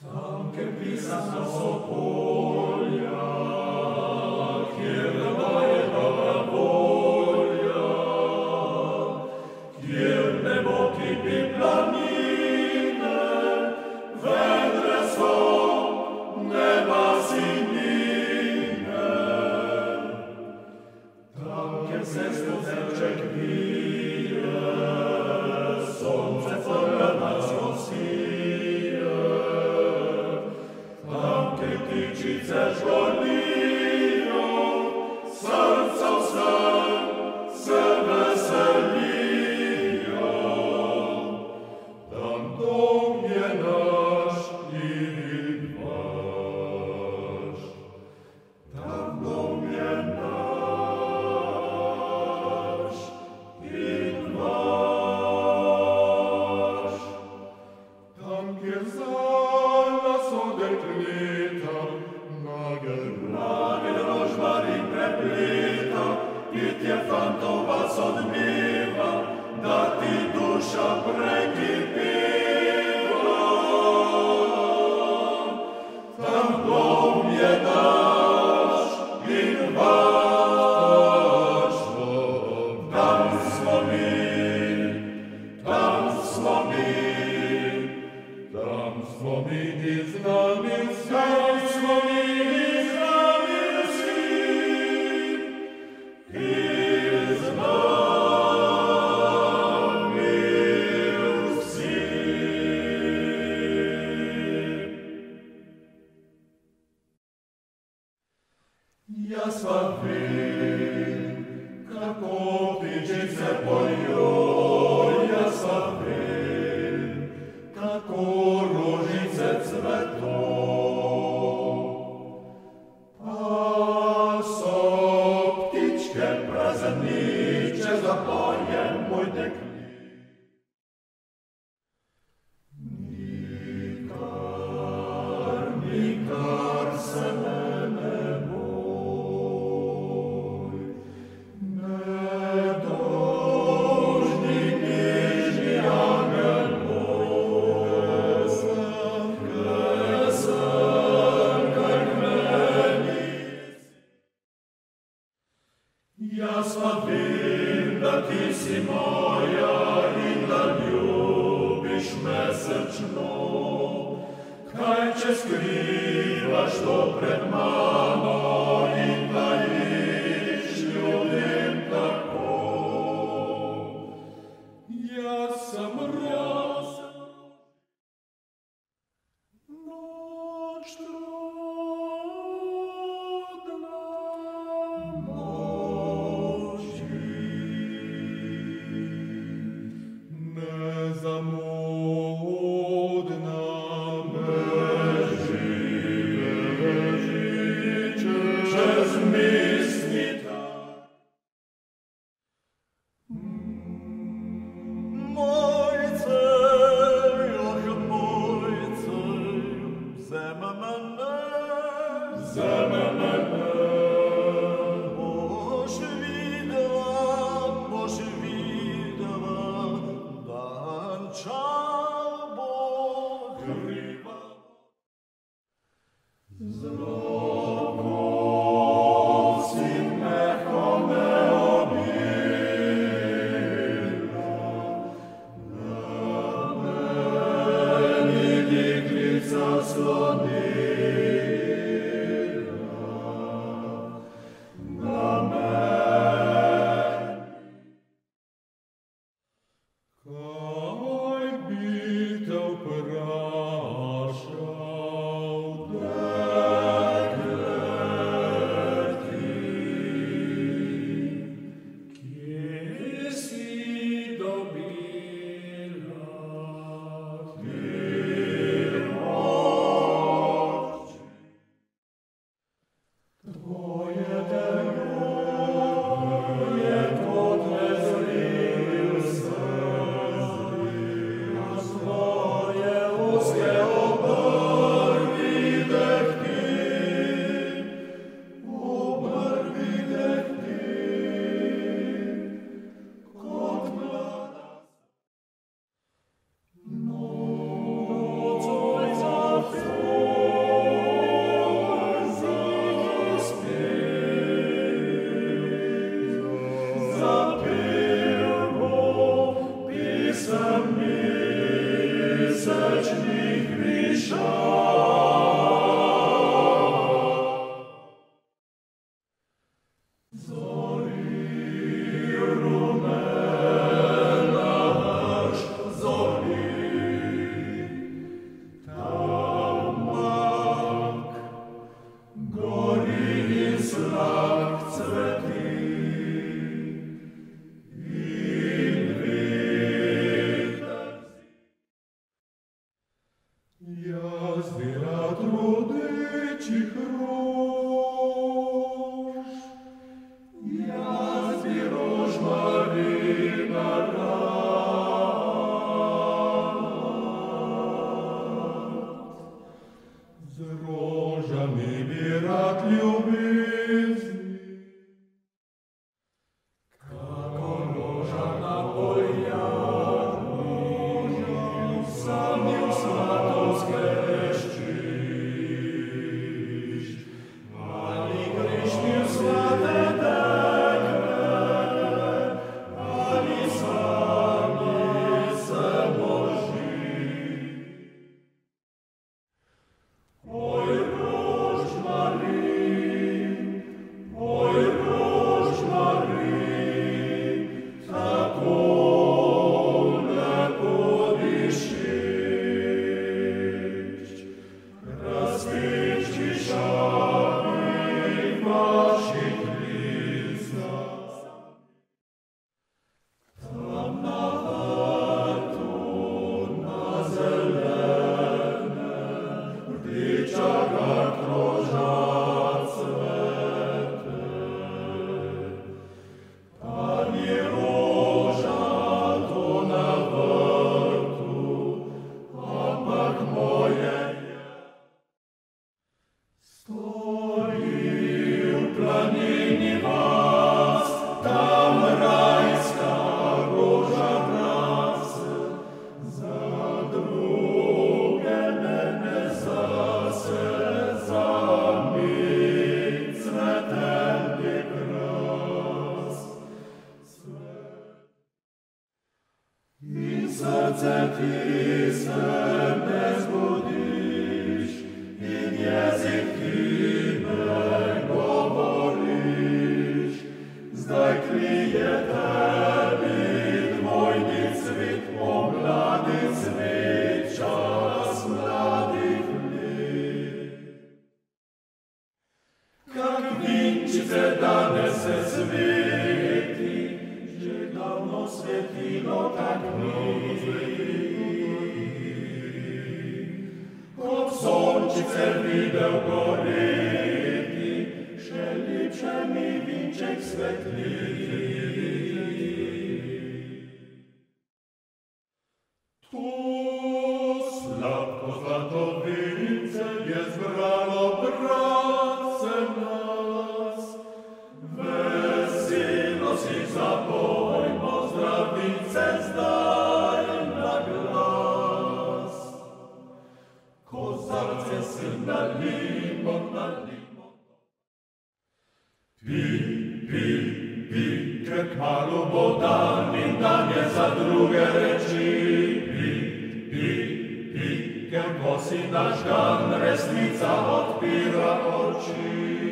Tam che pisano sopolja, kjer daje dobra volja, kjer nebo kipi planine, vedre so neba sinine. Tam, kjer se studenček bije, sonce pogledačko sije, tam, kjer ptičice žgolijo, srca vse se veselijo. Tam dom je naš in vaš, tam dom je naš in vaš. Tam, kjer zala so dekleta, nagel rožmarin prepleta, pitje fantov vas odmeva, da ti duša prekipeva. Tam dom je naš in vaš, tam smo mi, tam smo mi, tam smo mi i z nami svi, tam smo mi i z nami svi, i z nami svi. Jaz pa vem, kako ptičice pojo, jaz pa vem, kako rožice cveto. Pa so ptičke prazniče, zapoje moj dekli. Nikar se ne boj, nedožni nižni angel moj, kresen, kaj meni. Jaz pa vem, da ti si moja in da ljubiš me srčno. Kaj če skrivaš to pred mano in tajiš ljudem tako? Jaz sem rož, noč trudna, molči, nezamudna. Jazdy na trudyczich róż, jazdy róż Maryna rad. Z różami rad любезный, како róża napojadny, samił smatą skreścić, ani gryźmił słate dekle, ani sami se Boży. Oj, róż Maryi, oj, róż Maryi, taką lepodyszyć. Rastyć dzisiaj waszych listach, tam na wartu, na zelene, w dyczakach rożacete. Pani róża to na wartu, opak moje stoi u planinie was, tam rajska róża wraca, za drugie mene zase zamyć cwetelny kras. I serce ty se nie zbudzisz, i język ty nie govorisz. Zdaj kryje tebi dvojny cvit, o mlady cvit, čas mladých lit. Kak vinčice danes se sveti, že davno svetilo tak mi. Kot sončice videl goreti, še lipše mi vinček svetli. To sladko zlato vince je zbralo bratce nas, veselo si zapojmo zdravice zdaj na glas. Kozarce si nalimo, nalimo. Pi, pi, pi, ker kmalu bo dan in dan je za druge reči. Pi, pi, pi, ker ko si nažgan, resnica odpira oči.